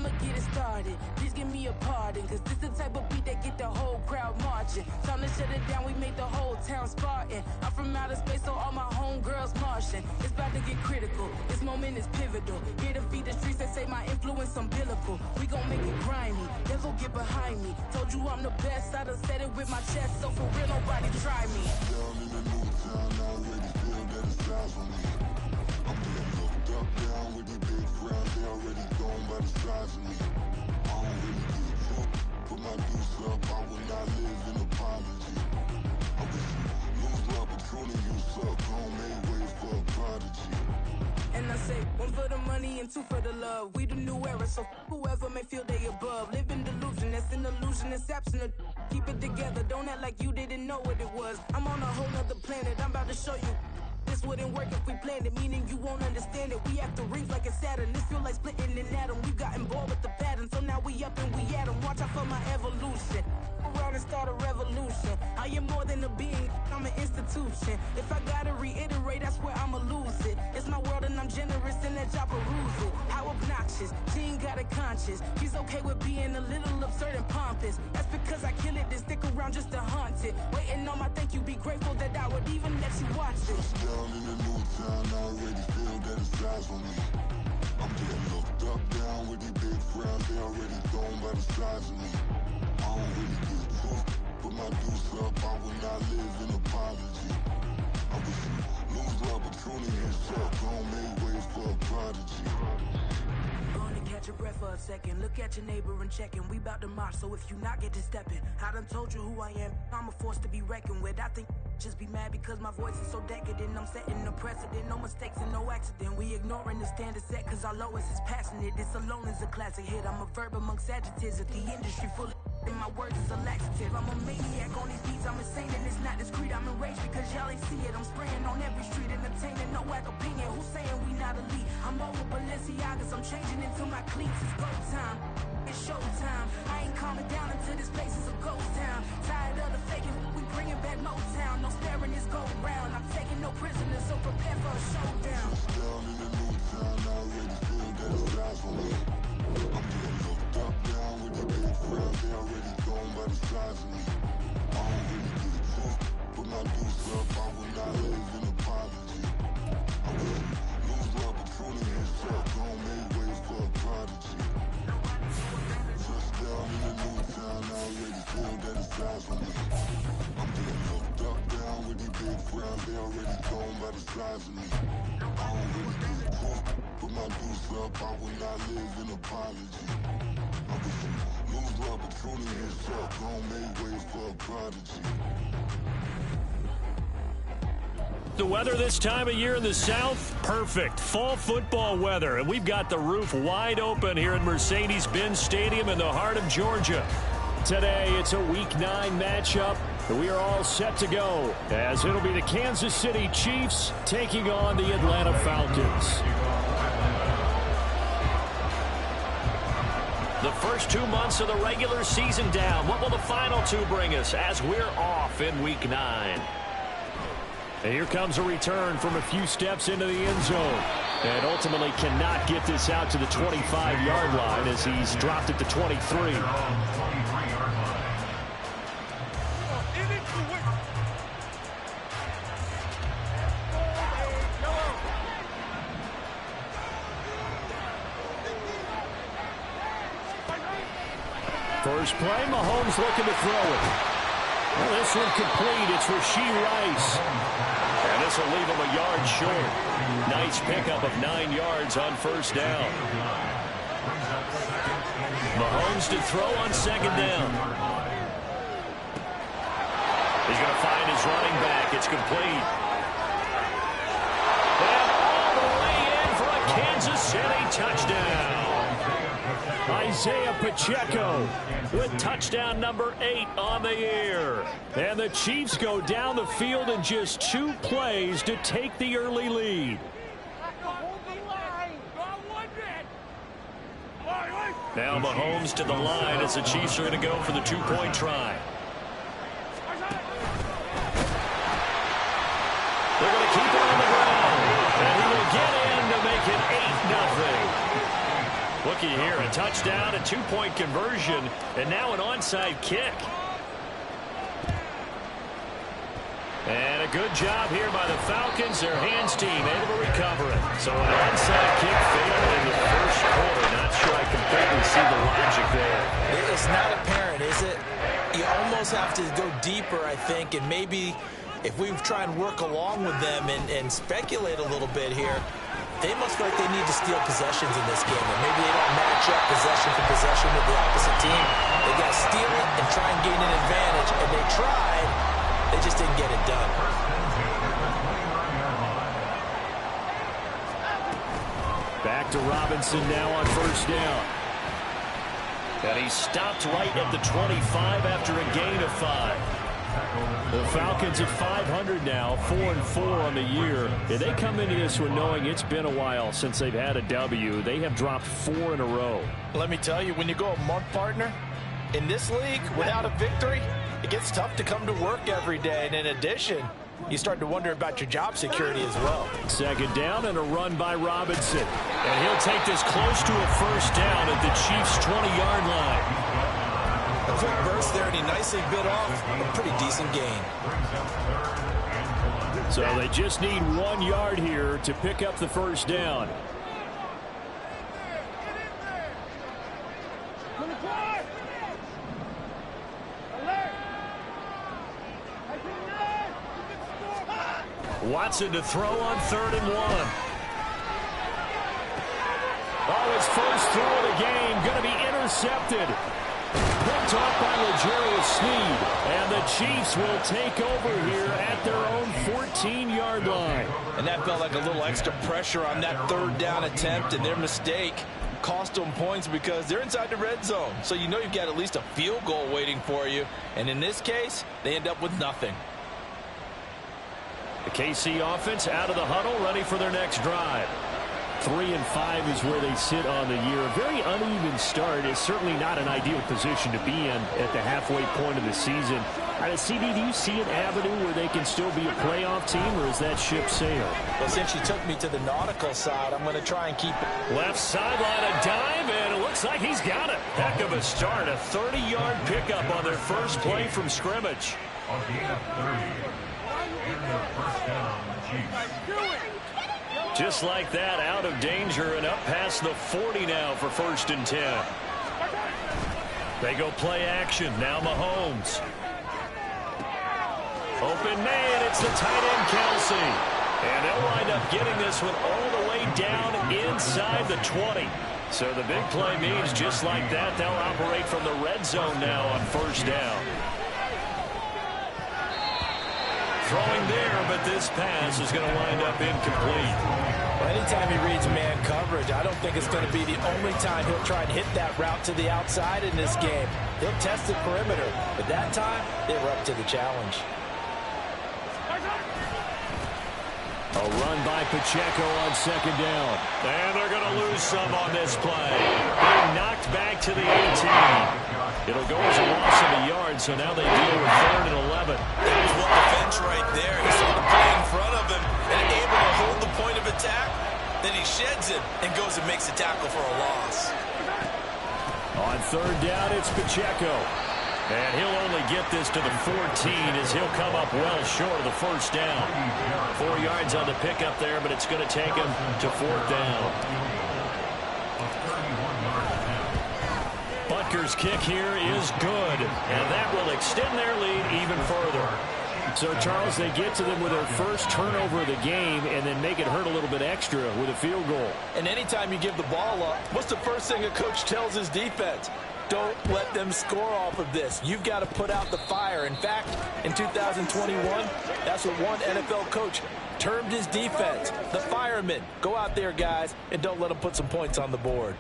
I'ma get it started. Please give me a pardon, cause this the type of beat that get the whole crowd marching. Time to shut it down, we made the whole town Spartan. I'm from outer space, so all my homegirls Martian. It's about to get critical, this moment is pivotal. Here to feed the streets that say my influence umbilical. We gon' make it grimy, never get behind me. Told you I'm the best, I done said it with my chest, so for real nobody try me. Down in the new town, I already feel that it's time for me. I'm being looked up, down with the big crowd, they already gone by the size of me. I don't really give a fuck, put my deuce up, I will not live in apology. I wish you lose the opportunity, you suck, home made way for a prodigy. And I say, one for the money and two for the love. We the new era, so whoever may feel they above. Live in delusion, that's an illusion, that's absent. Keep it together, don't act like you didn't know what it was. I'm on a whole nother planet, I'm about to show you. This wouldn't work if we planned it, meaning you won't understand it. We have to rings like a Saturn, this feel like splitting an atom. We've gotten bored with the pattern, so now we up and we at 'em. Watch out for my evolution. Around and start a revolution. I am more than a being, I'm an institution. If I gotta reiterate, that's where I'ma lose it. It's my world and I'm generous and let y'all peruse it. How obnoxious, she ain't got a conscience. She's okay with being a little absurd and pompous. That's because I kill it, then stick around just to haunt it. Waiting on my thank you, be grateful that I would even let you watch this. Down in the new town, I already feel that it's time for me. I'm getting looked up, down with the big crowd, they already gone by the size of me. I don't really give a fuck, put my deuce up, I will not live in apology. I wish you lose the opportunity and suck, home made way for a prodigy. Gonna catch your breath for a second. Look at your neighbor and check in. We bout to march, so if you not get to stepping. I done told you who I am. I'm a force to be reckoned with. I think just be mad because my voice is so decadent. I'm setting the precedent, no mistakes and no accident. We ignoring the standard set cause our lowest is passionate. This alone is a classic hit. I'm a verb amongst adjectives. If the industry full of and my words is a laxative. I'm a maniac on these beats, I'm insane and it's not discreet. I'm enraged because y'all ain't see it. I'm spraying on every street, entertaining, no whack opinion. Who's saying we not elite? I'm over Balenciagas, I'm changing into my cleats. It's go time, it's showtime. I ain't calming down until this place is a ghost town. Tired of the faking, we bringing back Motown. No staring, this go round. I'm taking no prisoners, so prepare for a showdown. Down in the new town, I already feel that it's time for me. I'm getting looked up, down with the big crowd, they already gone by the size of me. I don't really give a fuck, put my deuce up, I will not live in apology. I wish you lose the opportunity and suck, home made way for a prodigy. Just down in the new town, I already feel that it's time for me. I'm getting looked up, down with the big crowd, they already gone by the size of me. I don't really give a fuck, put my deuce up, I will not live in apology. I wish you lose the opportunity and suck, home made way for a prodigy. The weather this time of year in the South, perfect. Fall football weather, and we've got the roof wide open here at Mercedes-Benz Stadium in the heart of Georgia. Today, it's a Week 9 matchup, and we are all set to go, as it'll be the Kansas City Chiefs taking on the Atlanta Falcons. The first 2 months of the regular season down. What will the final two bring us as we're off in Week 9? And here comes a return from a few steps into the end zone. And ultimately cannot get this out to the 25-yard line as he's dropped it to 23. First play, Mahomes looking to throw it. Well, this one complete. It's Rashee Rice. And this will leave him a yard short. Nice pickup of 9 yards on first down. Mahomes to throw on second down. He's going to find his running back. It's complete. And all the way in for a Kansas City touchdown. Isaiah Pacheco with touchdown number 8 on the year. And the Chiefs go down the field in just 2 plays to take the early lead. Now Mahomes to the line as the Chiefs are going to go for the 2-point try. They're going to keep it on the ground. And he will get in to make it 8-0. Looky here, a touchdown, a 2-point conversion, and now an onside kick. And a good job here by the Falcons. Their hands team able to recover it. So an onside kick failed in the first quarter. Not sure I completely see the logic there. It's not apparent, is it? You almost have to go deeper, I think, and maybe if we try and work along with them and speculate a little bit here, they must feel like they need to steal possessions in this game. And maybe they don't match up possession for possession with the opposite team. They got to steal it and try and gain an advantage. And they tried. They just didn't get it done. Back to Robinson now on first down. And he stopped right at the 25 after a gain of 5. The Falcons at 500 now, 4-4 on the year. And they come into this one knowing it's been a while since they've had a W. They have dropped 4 in a row. Let me tell you, when you go a month, partner, in this league without a victory, it gets tough to come to work every day. And in addition, you start to wonder about your job security as well. Second down and a run by Robinson. And he'll take this close to a first down at the Chiefs' 20-yard line. A quick burst there, and he nicely bit off a pretty decent gain. So they just need 1 yard here to pick up the first down. Watson to throw on 3rd and 1. Oh, his first throw of the game going to be intercepted. Picked off by L'Jarius Sneed. And the Chiefs will take over here at their own 14-yard line. And that felt like a little extra pressure on that 3rd down attempt, and their mistake cost them points because they're inside the red zone. So you know you've got at least a field goal waiting for you. And in this case, they end up with nothing. The KC offense out of the huddle, ready for their next drive. 3-5 is where they sit on the year. A very uneven start is certainly not an ideal position to be in at the halfway point of the season. CD, do you see an avenue where they can still be a playoff team, or is that ship sailed? Well, since you took me to the nautical side, I'm going to try and keep it. Left sideline, a dive, and it looks like he's got it. Heck of a start. A 30-yard pickup on their first play from scrimmage. Just like that, out of danger and up past the 40 now for 1st and 10. They go play action. Now Mahomes. Open man, it's the tight end Kelsey. And they'll wind up getting this one all the way down inside the 20. So the big play means just like that, they'll operate from the red zone now on first down. Throwing there, but this pass is going to wind up incomplete. Well, anytime he reads man coverage, I don't think it's going to be the only time he'll try and hit that route to the outside in this game. He'll test the perimeter, but that time, they were up to the challenge. A run by Pacheco on 2nd down. And they're going to lose some on this play. Being knocked back to the 18. It'll go as a loss of a yard, so now they deal with 3rd and 11. There's one defense right there. He saw the play in front of him and able to hold the point of attack. Then he sheds it and goes and makes a tackle for a loss. On 3rd down, it's Pacheco. And he'll only get this to the 14 as he'll come up well short of the first down. 4 yards on the pickup there, but it's going to take him to 4th down. Butker's kick here is good, and that will extend their lead even further. So, Charles, they get to them with their first turnover of the game and then make it hurt a little bit extra with a field goal. And anytime you give the ball up, what's the first thing a coach tells his defense? Don't let them score off of this. You've got to put out the fire. In fact, in 2021, that's what one NFL coach termed his defense. The firemen. Go out there, guys, and don't let them put some points on the board.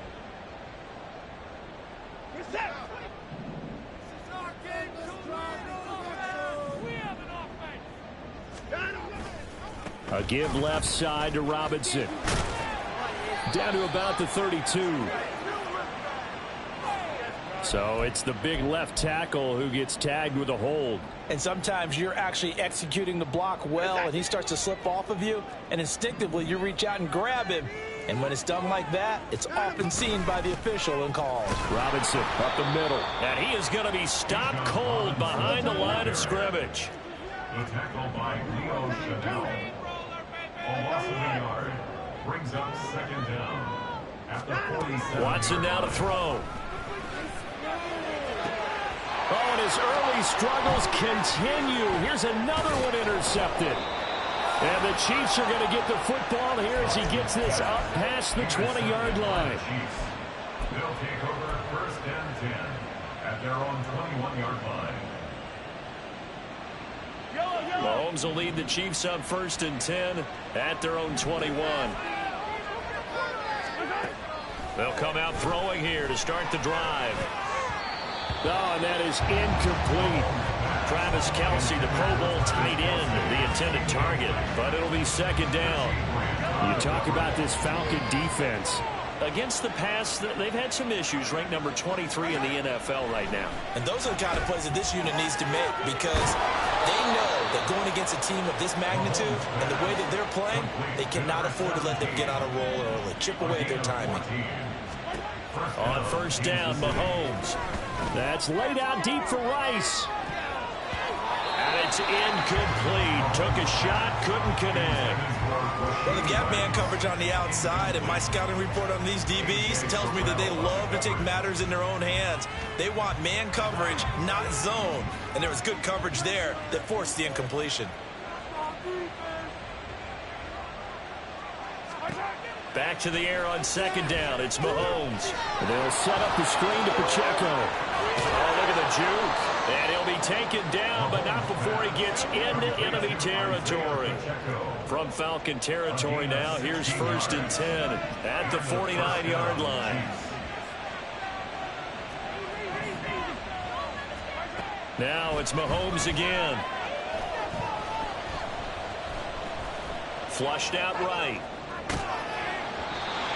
A give left side to Robinson. Down to about the 32. So it's the big left tackle who gets tagged with a hold. And sometimes you're actually executing the block well, and he starts to slip off of you, and instinctively you reach out and grab him, And when it's done like that, it's often seen by the official and called. Robinson up the middle. And he is going to be stopped cold behind the line of scrimmage. The tackle by Leo Chanel. A loss of a yard. Brings up second down. At the 47. Watson now to throw. Oh, and his early struggles continue. Here's another one intercepted. And the Chiefs are going to get the football here as he gets this up past the 20-yard line. They'll take over first and 10 at their own 21-yard line. Mahomes will lead the Chiefs up first and 10 at their own 21. They'll come out throwing here to start the drive. Oh, and that is incomplete. Travis Kelce, the Pro Bowl tight end, the intended target, but it'll be second down. You talk about this Falcon defense. Against the pass, they've had some issues, ranked number 23 in the NFL right now. And those are the kind of plays that this unit needs to make because they know that going against a team of this magnitude and the way that they're playing, they cannot afford to let them get on a roll early, chip away at their timing. On first down, Mahomes. That's laid out deep for Rice. And it's incomplete. Took a shot, couldn't connect. Well, they've got man coverage on the outside, and my scouting report on these DBs tells me that they love to take matters in their own hands. They want man coverage, not zone. And there was good coverage there that forced the incompletion. Back to the air on second down. It's Mahomes. And they'll set up the screen to Pacheco. Oh, look at the juke. And he'll be taken down, but not before he gets into enemy territory. From Falcon territory now, here's first and 10 at the 49-yard line. Now it's Mahomes again. Flushed out right.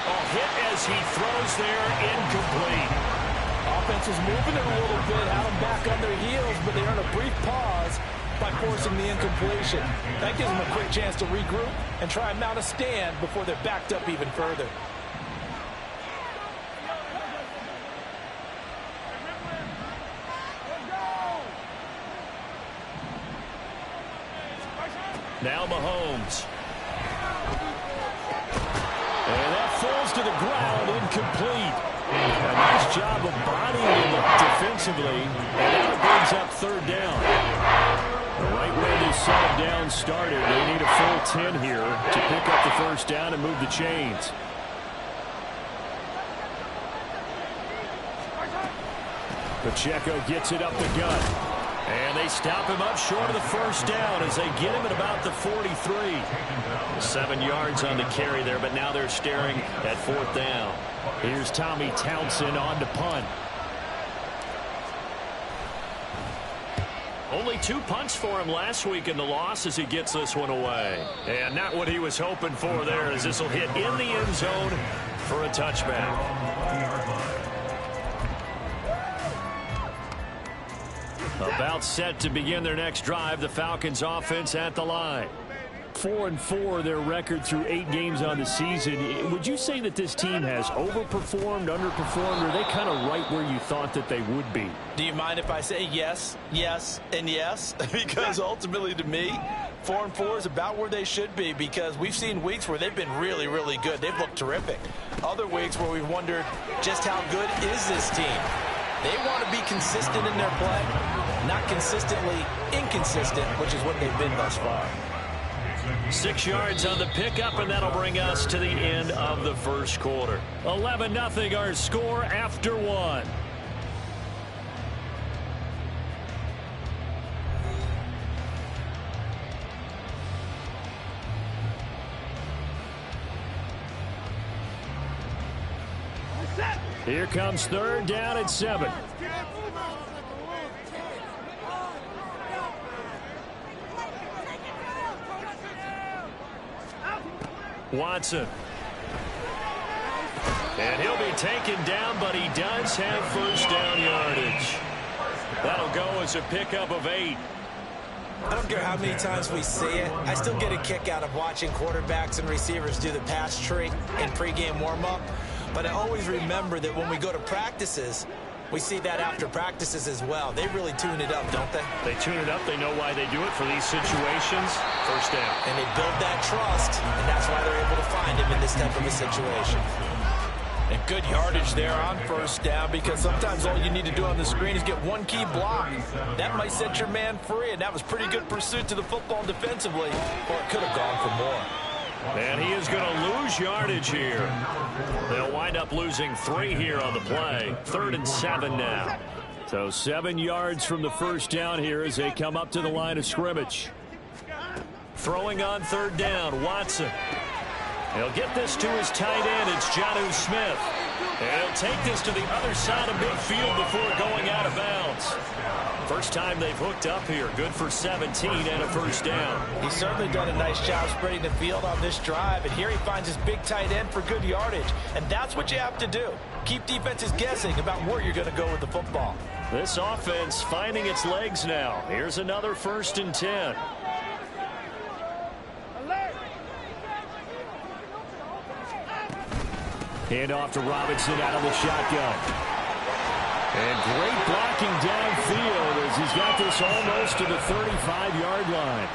Oh, hit as he throws there, incomplete. Offense is moving it a little bit, had them back on their heels, but they earn a brief pause by forcing the incompletion. That gives them a quick chance to regroup and try and mount a stand before they're backed up even further. Now Mahomes. And that falls to the ground, incomplete. A nice job of bodying him defensively, and now it brings up third down. Right where they set him down started. They need a full 10 here to pick up the first down and move the chains. Pacheco gets it up the gut. And they stop him up short of the first down as they get him at about the 43. 7 yards on the carry there, but now they're staring at fourth down. Here's Tommy Townsend on to punt. Only 2 punts for him last week in the loss as he gets this one away. And not what he was hoping for there as this will hit in the end zone for a touchback. About set to begin their next drive, the Falcons offense at the line. 4-4 their record through 8 games on the season. Would you say that this team has overperformed, underperformed, or are they kind of right where you thought that they would be? Do you mind if I say yes, yes, and yes? Because ultimately to me, 4-4 is about where they should be because we've seen weeks where they've been really, really good. They've looked terrific. Other weeks where we've wondered just how good is this team? They want to be consistent in their play, not consistently inconsistent, which is what they've been thus far. 6 yards on the pickup, and that'll bring us to the end of the first quarter. 11-0 our score after 1. Here comes third down at 7. Watson. And he'll be taken down, but he does have first down yardage. That'll go as a pickup of 8. I don't care how many times we see it. I still get a kick out of watching quarterbacks and receivers do the pass tree in pregame warm-up. But I always remember that when we go to practices, we see that after practices as well. They really tune it up, don't they? They tune it up. They know why they do it for these situations. First down. And they build that trust, and that's why they're able to find him in this type of a situation. And good yardage there on first down, because sometimes all you need to do on the screen is get one key block. That might set your man free, and that was pretty good pursuit to the football defensively, or it could have gone for more. And he is going to lose yardage here. They'll wind up losing 3 here on the play. 3rd and 7 now. So 7 yards from the first down here as they come up to the line of scrimmage. Throwing on 3rd down, Watson. He'll get this to his tight end. It's Jonnu Smith. And he'll take this to the other side of midfield before going out of bounds. First time they've hooked up here. Good for 17 and a first down. He's certainly done a nice job spreading the field on this drive. And here he finds his big tight end for good yardage. And that's what you have to do. Keep defenses guessing about where you're going to go with the football. This offense finding its legs now. Here's another 1st and 10. Hand off to Robinson out of the shotgun. And great blocking downfield as he's got this almost to the 35-yard line.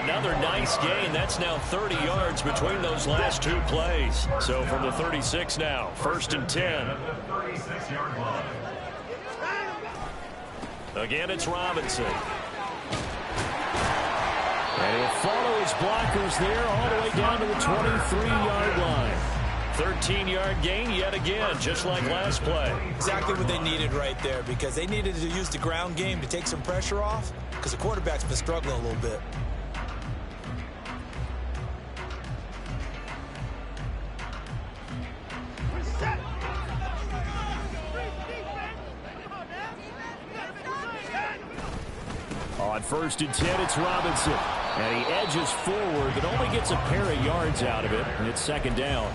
Another nice gain. That's now 30 yards between those last 2 plays. So from the 36 now, 1st and 10. Again, it's Robinson. And he'll follow his blockers there all the way down to the 23-yard line. 13-yard gain yet again, just like last play. Exactly what they needed right there, because they needed to use the ground game to take some pressure off, because the quarterback's been struggling a little bit. On 1st and 10, it's Robinson. And he edges forward, but only gets a pair of yards out of it. And it's 2nd down.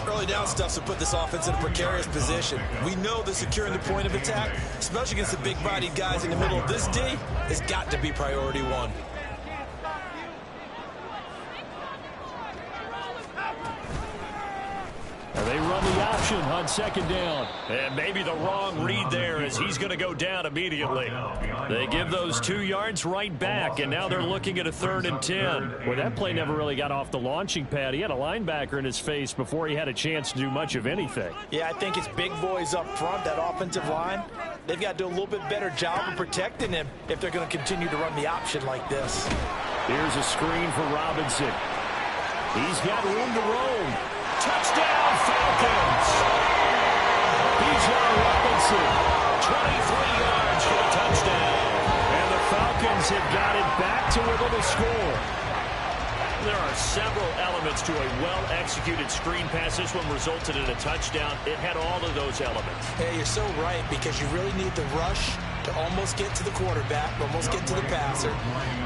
Early down stuff to put this offense in a precarious position. We know that securing the point of attack, especially against the big-bodied guys in the middle of this D, has got to be priority 1. And they run the option on 2nd down. And maybe the wrong read there as he's going to go down immediately. They give those 2 yards right back, and now they're looking at a 3rd and 10. Well, that play never really got off the launching pad. He had a linebacker in his face before he had a chance to do much of anything. Yeah, I think it's big boys up front, that offensive line. They've got to do a little bit better job of protecting him if they're going to continue to run the option like this. Here's a screen for Robinson. He's got room to roam. Touchdown, Falcons! Bijan Robinson, 23 yards for the touchdown. And the Falcons have got it back to within a score. There are several elements to a well-executed screen pass. This one resulted in a touchdown. It had all of those elements. Hey, you're so right, because you really need the rush to almost get to the quarterback, almost get to the passer.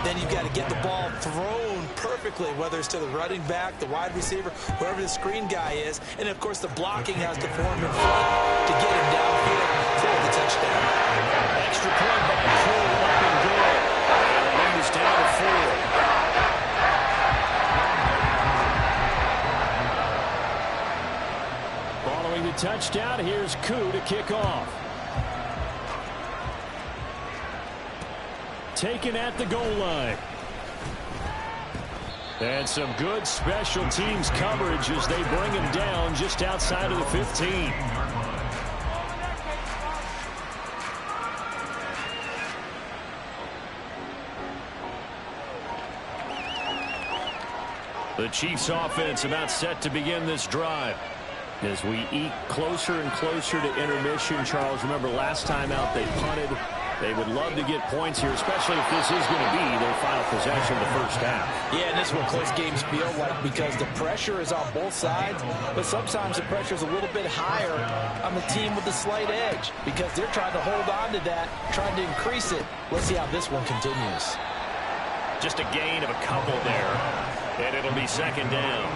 Then you've got to get the ball thrown perfectly, whether it's to the running back, the wide receiver, whoever the screen guy is. And, of course, the blocking has to form in front to get him downfield for the touchdown. Extra point by Cole, up and good. And the lead is down to 4. Following the touchdown, here's Koo to kick off. Taken at the goal line. And some good special teams coverage as they bring him down just outside of the 15. The Chiefs offense about set to begin this drive. As we eke closer and closer to intermission, Charles, remember last time out they punted. They would love to get points here, especially if this is going to be their final possession of the first half. Yeah, and this is what close games feel like, because the pressure is on both sides, but sometimes the pressure is a little bit higher on the team with the slight edge, because they're trying to hold on to that, trying to increase it. Let's see how this one continues. Just a gain of a couple there, and it'll be 2nd down.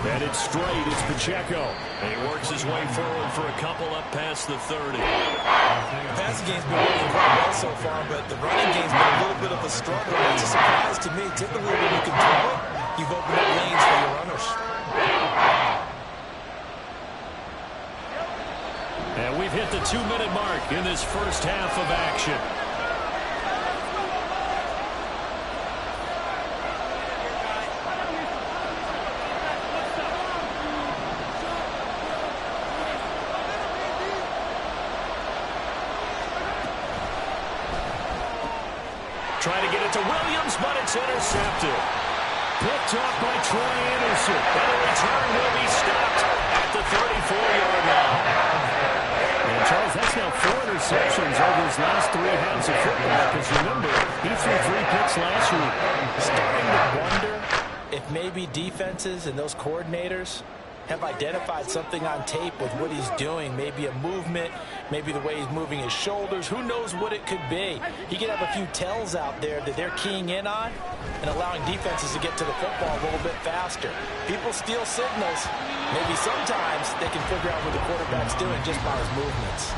And it's straight. It's Pacheco. And he works his way forward for a couple up past the 30. The passing game's been working quite well so far, but the running game's been a little bit of a struggle. That's a surprise to me. Typically, when you can throw it, you've opened up lanes for your runners. And we've hit the 2-minute mark in this first half of action. Trying to get it to Williams, but it's intercepted. Picked off by Troy Anderson. And the return will be stopped at the 34-yard line. And Charles, that's now 4 interceptions over his last 3 halves of football. Because remember, he threw 3 picks last week. Starting to wonder if maybe defenses and those coordinators have identified something on tape with what he's doing. Maybe a movement, maybe the way he's moving his shoulders. Who knows what it could be? He could have a few tells out there that they're keying in on and allowing defenses to get to the football a little bit faster. People steal signals. Maybe sometimes they can figure out what the quarterback's doing just by his movements.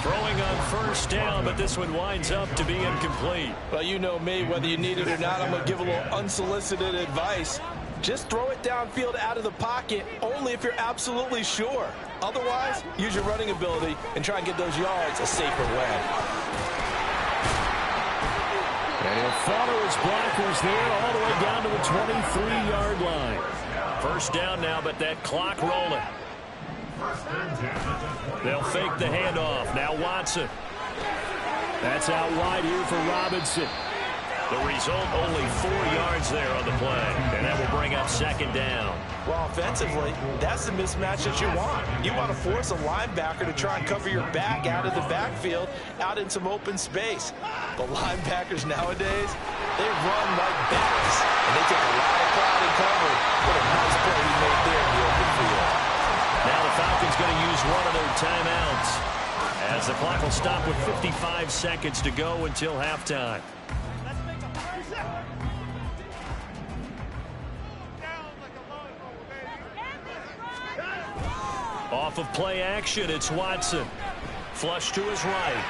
Throwing on first down, but this one winds up to be incomplete. Well, you know me, whether you need it or not, I'm going to give a little unsolicited advice. Just throw it downfield out of the pocket only if you're absolutely sure. Otherwise, use your running ability and try and get those yards a safer way. And he'll follow his blockers there all the way down to the 23-yard line. First down now, but that clock rolling. They'll fake the handoff. Now Watson. That's out wide here for Robinson. The result, only 4 yards there on the play. And that will bring up second down. Well, offensively, that's the mismatch that you want. You want to force a linebacker to try and cover your back out of the backfield, out in some open space. But linebackers nowadays, they run like bats. And they take a lot of pride in covering. What a nice play he made there in the open field. Now the Falcons going to use one of their timeouts, as the clock will stop with 55 seconds to go until halftime. Off of play action, it's Watson. Flush to his right.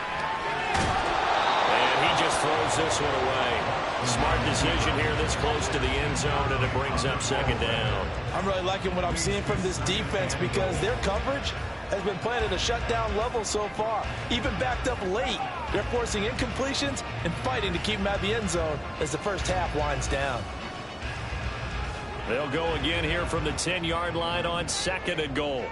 And he just throws this one away. Smart decision here this close to the end zone, and it brings up second down. I'm really liking what I'm seeing from this defense because their coverage has been playing at a shutdown level so far. Even backed up late, they're forcing incompletions and fighting to keep them out of the end zone as the first half winds down. They'll go again here from the 10-yard line on second and goal.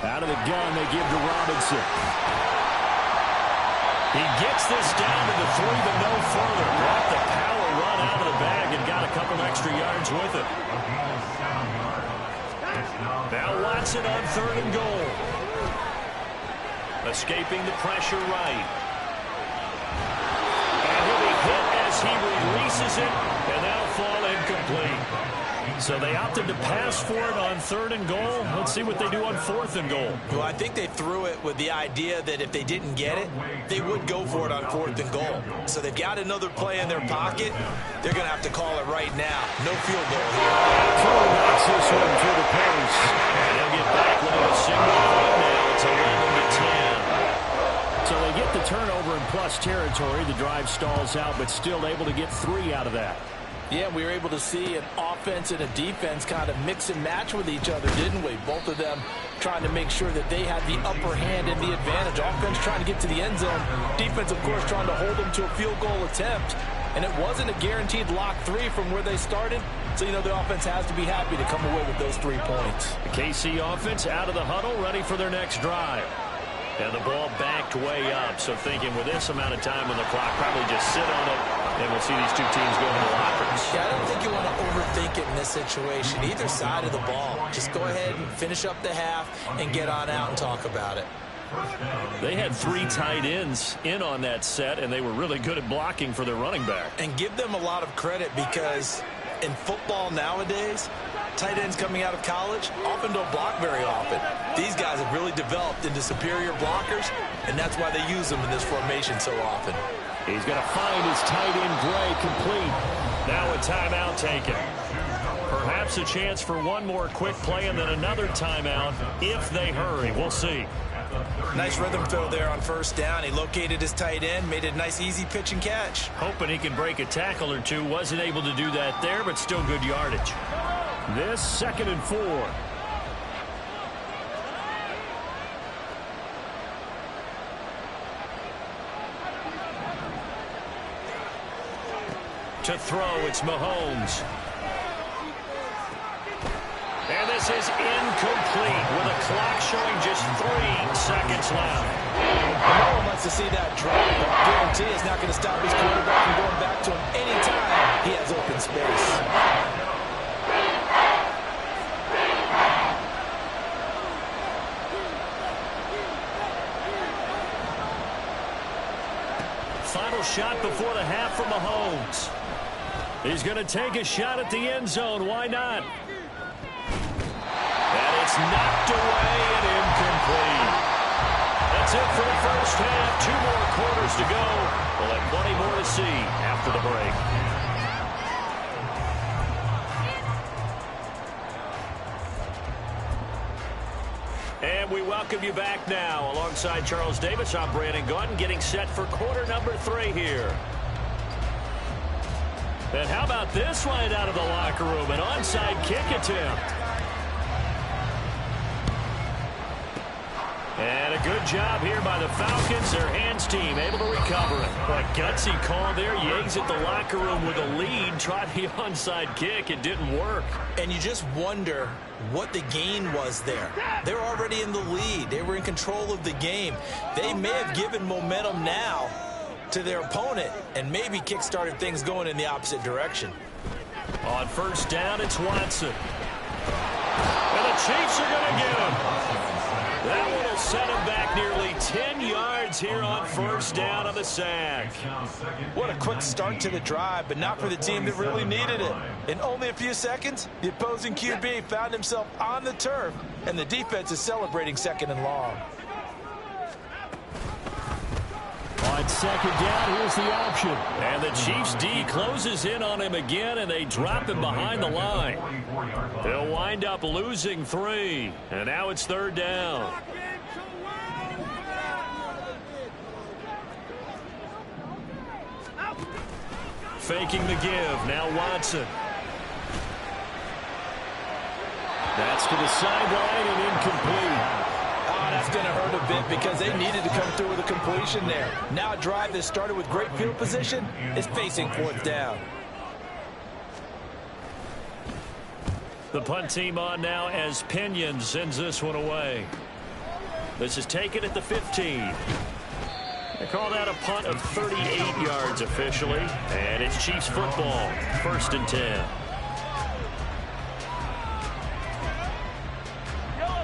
Out of the gun, they give to Robinson. He gets this down to the 3, but no further. Brought the power run out of the bag and got a couple extra yards with it. Now Watson on third and goal. Escaping the pressure right. And he'll be hit as he releases it, and that'll fall incomplete. So they opted to pass for it on third and goal. Let's see what they do on fourth and goal. Well, I think they threw it with the idea that if they didn't get it, they would go for it on fourth and goal. So they've got another play in their pocket. They're going to have to call it right now. No field goal here. Troy knocks this one to the post. And they'll get back with a single point now. It's 11-10. So they get the turnover in plus territory. The drive stalls out, but still able to get 3 out of that. Yeah, we were able to see an offense and a defense kind of mix and match with each other, didn't we? Both of them trying to make sure that they had the upper hand and the advantage. Offense trying to get to the end zone. Defense, of course, trying to hold them to a field goal attempt. And it wasn't a guaranteed lock 3 from where they started. So, you know, the offense has to be happy to come away with those 3 points. The KC offense out of the huddle, ready for their next drive. And the ball backed way up. So thinking with this amount of time on the clock, probably just sit on it, and we'll see these two teams go to the lockers. Yeah, I don't think you want to overthink it in this situation. Either side of the ball. Just go ahead and finish up the half and get on out and talk about it. They had 3 tight ends in on that set, and they were really good at blocking for their running back. And give them a lot of credit because in football nowadays, tight ends coming out of college often don't block very often. These guys have really developed into superior blockers, and that's why they use them in this formation so often. He's going to find his tight end Gray complete. Now a timeout taken. Perhaps a chance for one more quick play and then another timeout if they hurry. We'll see. Nice rhythm throw there on first down. He located his tight end, made it a nice easy pitch and catch. Hoping he can break a tackle or two. Wasn't able to do that there, but still good yardage. This 2nd and 4. To throw, it's Mahomes. And this is incomplete with a clock showing just 3 seconds left. No one wants to see that drop, but I guarantee it's not going to stop his quarterback from going back to him anytime he has open space. Final shot before the half from Mahomes. He's going to take a shot at the end zone. Why not? And it's knocked away and incomplete. That's it for the first half. 2 more quarters to go. We'll have plenty more to see after the break. And we welcome you back now. Alongside Charles Davis, I'm Brandon Gaudin, getting set for quarter number 3 here. And how about this right out of the locker room? An onside kick attempt. And a good job here by the Falcons. Their hands team able to recover it. What a gutsy call there. Yags at the locker room with a lead. Tried the onside kick. It didn't work. And you just wonder what the gain was there. They're already in the lead. They were in control of the game. They may have given momentum now to their opponent and maybe kick-started things going in the opposite direction. On first down, it's Watson. And the Chiefs are going to get him. That one will set him back nearly 10 yards here on first down on the sack. What a quick start to the drive, but not for the team that really needed it. In only a few seconds, the opposing QB found himself on the turf, and the defense is celebrating 2nd and long. On second down, here's the option. And the Chiefs D closes in on him again, and they drop him behind the line. They'll wind up losing 3. And now it's 3rd down. Faking the give. Now Watson. That's to the sideline and incomplete. That's going to hurt a bit because they needed to come through with a completion there. Now a drive that started with great field position is facing 4th down. The punt team on now as Pinion sends this one away. This is taken at the 15. They call that a punt of 38 yards officially. And it's Chiefs football. 1st and 10.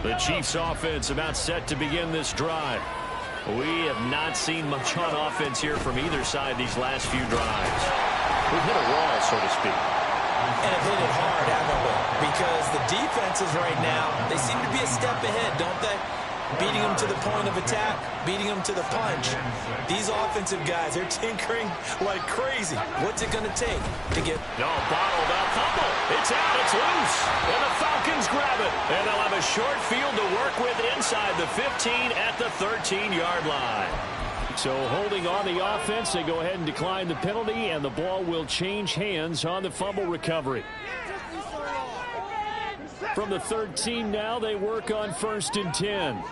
The Chiefs offense about set to begin this drive. We have not seen much on offense here from either side these last few drives. We've hit a wall, so to speak. And have hit it hard, haven't we? Because the defenses right now, they seem to be a step ahead, don't they? Beating them to the point of attack, beating them to the punch. These offensive guys, they're tinkering like crazy. What's it going to take to get... No, bottled up. Fumble. It's out. It's loose. And the Falcons grab it. And they'll have a short field to work with inside the 15 at the 13-yard line. So holding on the offense, they go ahead and decline the penalty, and the ball will change hands on the fumble recovery. From the 13 now, they work on 1st and 10.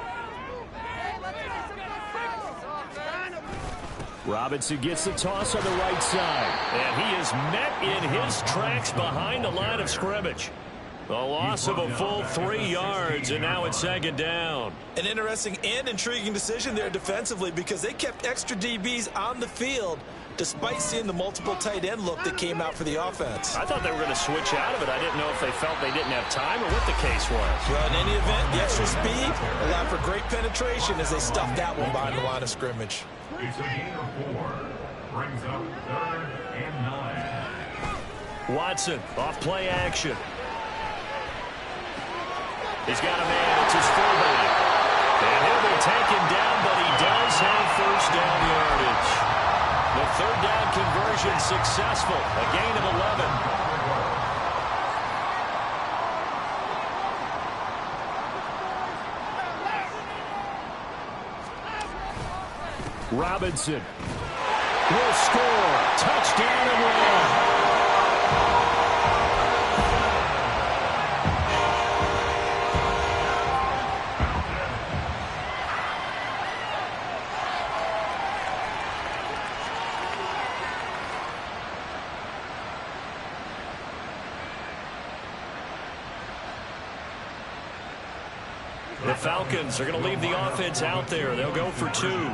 Robinson gets the toss on the right side. And he is met in his tracks behind the line of scrimmage. The loss of a full 3 yards, and now it's 2nd down. An interesting and intriguing decision there defensively because they kept extra DBs on the field despite seeing the multiple tight end look that came out for the offense. I thought they were going to switch out of it. I didn't know if they felt they didn't have time or what the case was. Well, in any event, the extra speed allowed for great penetration as they stuffed that one behind the line of scrimmage. It's a gain of 4. Brings up 3rd and 9. Watson off play action. He's got a man. It's his fullback. And he'll be taken down, but he does have first down yardage. The third down conversion successful. A gain of 11. Robinson will score. Touchdown and one. The Falcons are going to leave the offense out there. They'll go for two.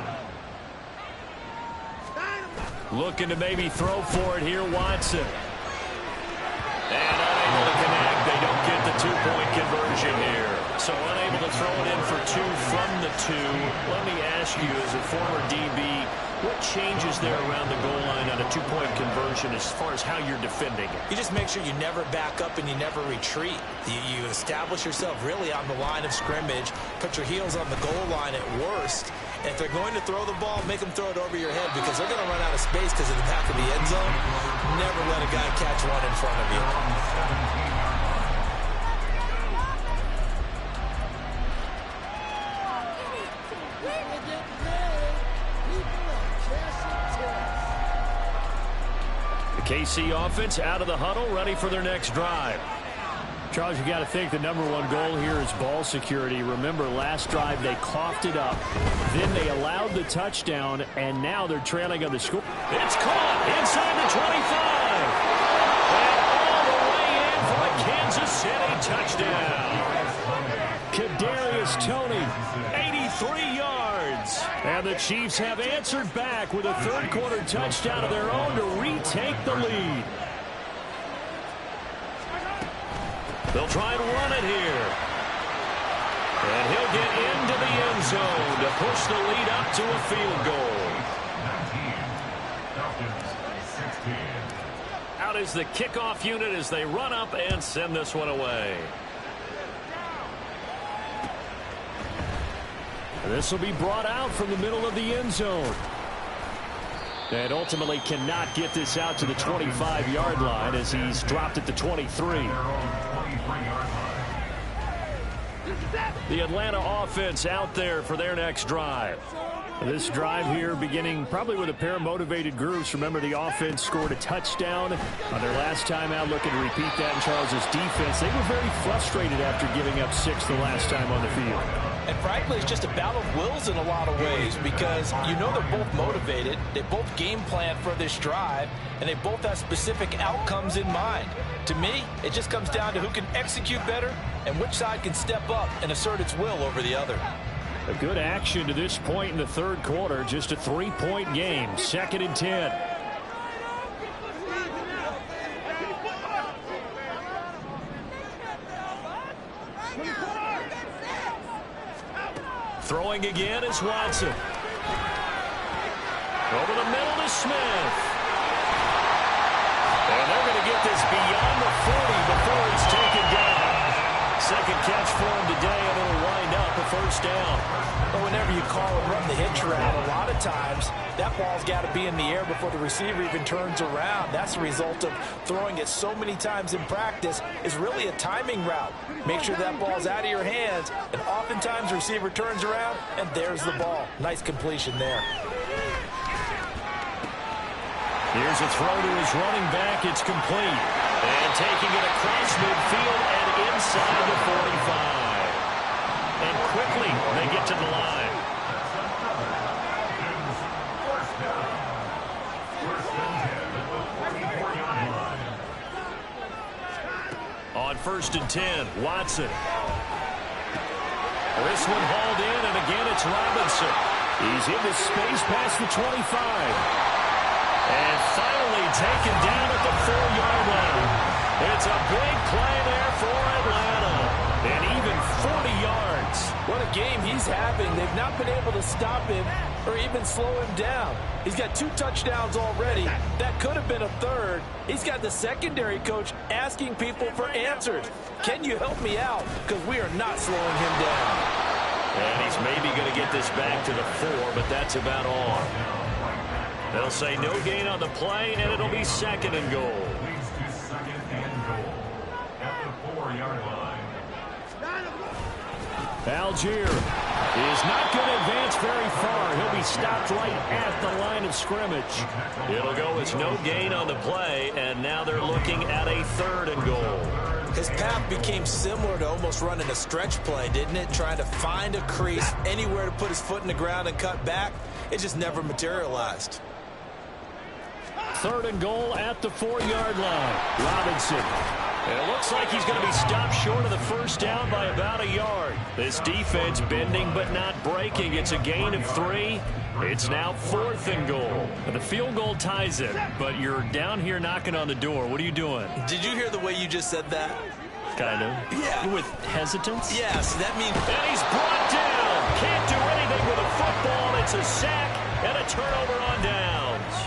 Looking to maybe throw for it here, Watson. And unable to connect. They don't get the two-point conversion here. So unable to throw it in for two from the two. Let me ask you, as a former DB, what changes there around the goal line on a two-point conversion as far as how you're defending it? You just make sure you never back up and you never retreat. You establish yourself really on the line of scrimmage, put your heels on the goal line at worst. And if they're going to throw the ball, make them throw it over your head because they're going to run out of space because of the back of the end zone. Never let a guy catch one in front of you. KC offense out of the huddle, ready for their next drive. Charles, you got to think the number one goal here is ball security. Remember, last drive they coughed it up. Then they allowed the touchdown, and now they're trailing on the score. It's caught inside the 25. And all the way in for a Kansas City touchdown. Kadarius Toney, 83 yards. And the Chiefs have answered back with a third-quarter touchdown of their own to retake the lead. They'll try and run it here. And he'll get into the end zone to push the lead up to a field goal. 19, 16. Out is the kickoff unit as they run up and send this one away. This will be brought out from the middle of the end zone. And ultimately cannot get this out to the 25-yard line as he's dropped at the 23. The Atlanta offense out there for their next drive. This drive here beginning probably with a pair of motivated groups. Remember, the offense scored a touchdown on their last time out, looking to repeat that in Charles's defense. They were very frustrated after giving up 6 the last time on the field. And frankly, it's just a battle of wills in a lot of ways because you know they're both motivated. They both game plan for this drive, and they both have specific outcomes in mind. To me, it just comes down to who can execute better and which side can step up and assert its will over the other. A good action to this point in the third quarter. Just a 3-point game. 2nd and 10. Throwing again is Watson. Over the middle to Smith. And they're going to get this beyond the 40 before it's taken down. Second catch for him today, and it'll wind up a first down. But whenever you call and run the hitch route, a lot of times that ball's got to be in the air before the receiver even turns around. That's the result of throwing it so many times in practice is really a timing route. Make sure that ball's out of your hands, and oftentimes the receiver turns around, and there's the ball. Nice completion there. Here's a throw to his running back. It's complete. And taking it across midfield and inside the 45. And quickly they get to the line. On 1st and 10, Watson. This one hauled in, and again it's Robinson. He's into space past the 25. And finally taken down at the 4-yard line. It's a big play there for Atlanta. And even 40 yards. What a game he's having. They've not been able to stop him or even slow him down. He's got 2 touchdowns already. That could have been a third. He's got the secondary coach asking people for answers. Can you help me out? Because we are not slowing him down. And he's maybe going to get this back to the 4, but that's about all. They'll say no gain on the play, and it'll be 2nd and goal. Leads to 2nd and goal at the 4-yard line. Algier is not going to advance very far. He'll be stopped right at the line of scrimmage. It'll go as no gain on the play, and now they're looking at a 3rd and goal. His path became similar to almost running a stretch play, didn't it? Trying to find a crease, anywhere to put his foot in the ground and cut back. It just never materialized. 3rd and goal at the 4-yard line. Robinson. And it looks like he's going to be stopped short of the first down by about a yard. This defense bending but not breaking. It's a gain of 3. It's now 4th and goal. The field goal ties it, but you're down here knocking on the door. What are you doing? Did you hear the way you just said that? Kind of. Yeah. With hesitance? Yes, that means... And he's brought down. Can't do anything with a football. It's a sack and a turnover on downs.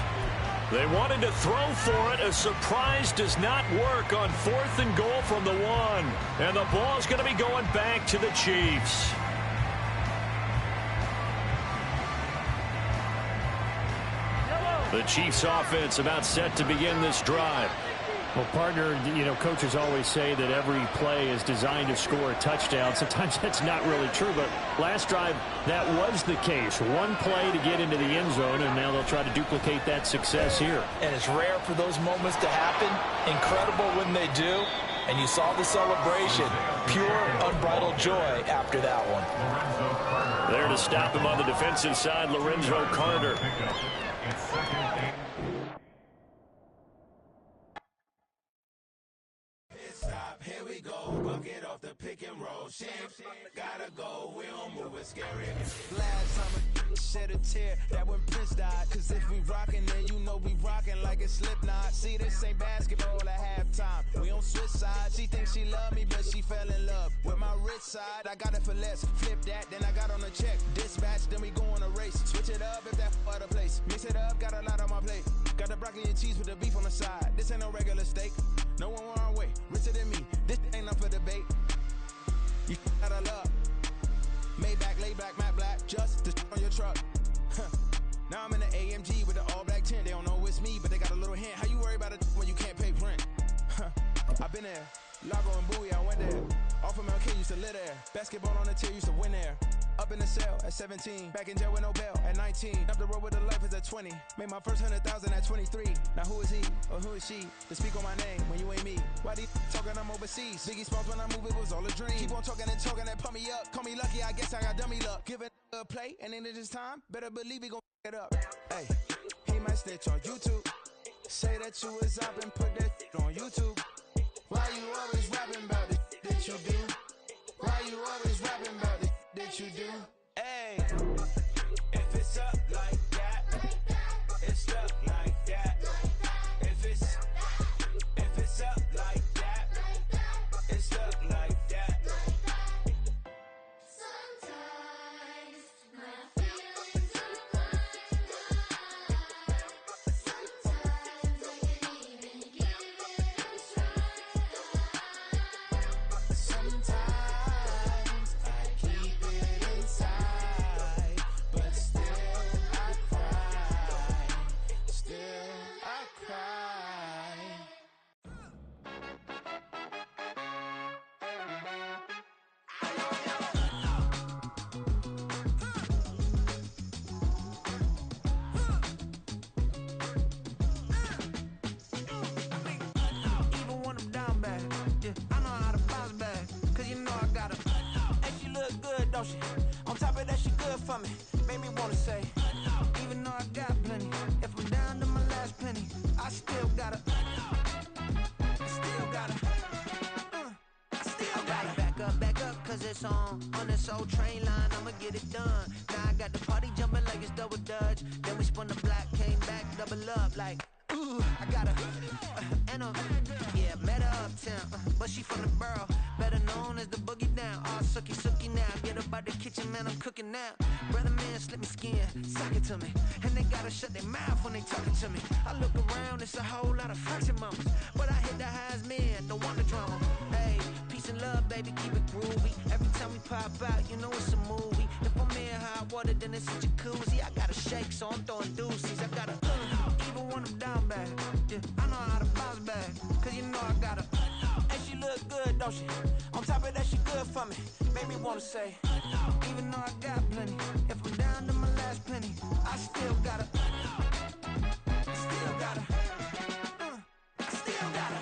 They wanted to throw for it. A surprise does not work on 4th and goal from the 1. And the ball's going to be going back to the Chiefs. The Chiefs offense about set to begin this drive. Well, partner, you know, coaches always say that every play is designed to score a touchdown. Sometimes that's not really true, but last drive, that was the case. One play to get into the end zone, and now they'll try to duplicate that success here. And it's rare for those moments to happen. Incredible when they do. And you saw the celebration. Pure, unbridled joy after that one. There to stop him on the defensive side, Lorenzo Carter. It's 2nd and Here we go, bucket off the pick and roll. Shit, gotta go, we don't move it scary. Last time shed a tear, that when Prince died. Cause if we rockin', then you know we rockin' like it's Slipknot. See, this ain't basketball at halftime. We on switch sides. She thinks she love me, but she fell in love with my rich side. I got it for less. Flip that, then I got on a check. Dispatch, then we go on a race. Switch it up if that other place. Mix it up, got a lot on my plate. Got the broccoli and cheese with the beef on the side. This ain't no regular steak. No one wrong way, richer than me. This ain't up for debate. You out of love. Maybach, laid back, matte black, just to on your truck. Now I'm in the AMG with the all black tint. They don't know it's me, but they got a little hint. How you worry about it when you can't pay rent? I've been there. Lago and Bowie, I went there. Off of Mount K, used to live there. Basketball on the tier, used to win there. Up in the cell at 17. Back in jail with no bail at 19. Up the road with the life is at 20. Made my first 100,000 at 23. Now who is he or who is she to speak on my name when you ain't me? Why these talking I'm overseas? Biggie Smalls when I move, it was all a dream. Keep on talking and pump me up. Call me lucky, I guess I got dummy luck. Give it a play and then it's time. Better believe he gon' it up. Hey, he might snitch on YouTube. Say that you was up and put that on YouTube. Why you always rapping about the that you do? Why you always rapping about the that you do? Hey, if it's up like that, it's stuck like that. If it's up like that, it's stuck like that. Sometimes my feelings are blind. Sometimes I can't even give it a try. Sometimes I keep it inside, but still I cry. Still I cry. Even when I'm down bad, yeah, I know how to bounce back. Cause you know I got her. And she look good, don't she? On top of that, she good for me. Made me wanna say, even though I got plenty, if I'm down to my last penny, I still got her. I still got her. I still got her. Back up, cause it's on this old train line, I'ma get it done. Now I got the party jumping like it's double dutch. Then we spun the block, came back, double up like, ooh, I got her. And yeah, met her uptown, but she from the borough. Better better known as the boogie down. All sucky now. Get up out the kitchen, man, I'm cooking now. Brother man, slip me skin, suck it to me. And they gotta shut their mouth when they talking to me. I look around, it's a whole lot of fraction mamas. But I hit the highs, man, don't want the drama. Hey, peace and love, baby, keep it groovy. Every time we pop out, you know it's a movie. If I'm in hot water, then it's a jacuzzi. I gotta shake, so I'm throwing deuces. I gotta, even when I'm down bad. Yeah, I know how to bounce back, cause you know I gotta. And she look good, don't she? On top of that, she good for me. Make me wanna say, even though I got plenty, if I'm down to my last penny, I still gotta. Still gotta. Still gotta.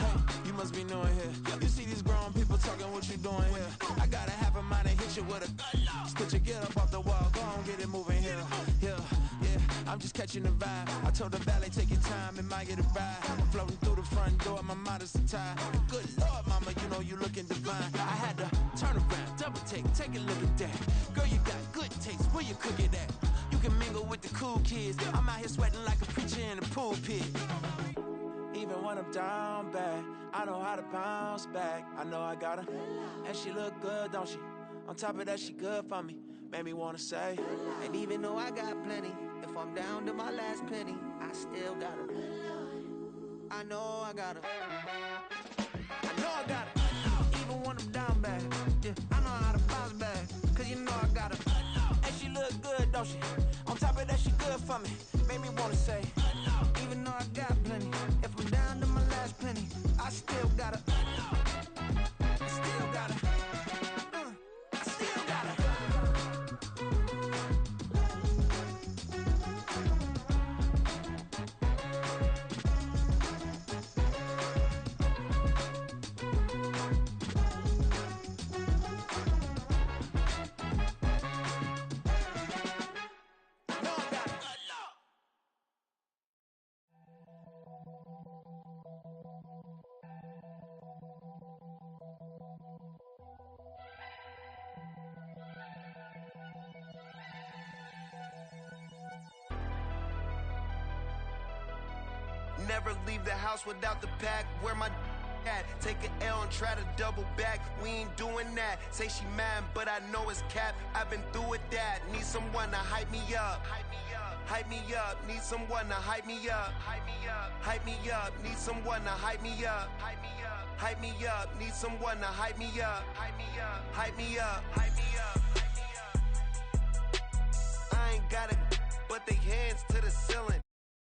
Hey, you must be knowing here. You see these grown people talking, what you doing here? I gotta have a mind to hit you with a stitch you, get up off the wall, go on, get it moving here. Yeah, I'm just catching the vibe. I told the valet, take your time, it might get a ride. Floating through the front door, my modest attire. Good Lord, mama, you know you looking divine. I had to turn around, double take a look at that. Girl, you got good taste, where you cook it at? You can mingle with the cool kids. I'm out here sweating like a preacher in a pool pit. Even when I'm down bad, I know how to bounce back. I know I got her, and she look good, don't she? On top of that, she good for me. Made me wanna say, and even though I got plenty, if I'm down to my last penny, I still got her. I know I got her. I know I got her. Even when I'm down bad, yeah, I know how to bounce back, cause you know I got her. And she look good, don't she? On top of that, she good for me. Made me wanna say, even though I got plenty, if I'm down to my last penny, I still got her. Still got her. I still got her. Never leave the house without the pack. Where my at? Take an L and try to double back. We ain't doing that. Say she mad, but I know it's cap. I've been through with that. Need someone to hype me up. Hype me up. Need someone to hype me up. Hype me up. Need someone to hype me up. Hype me up. Need someone to hype me up. Hype me up. I ain't got it, but they hands to the ceiling.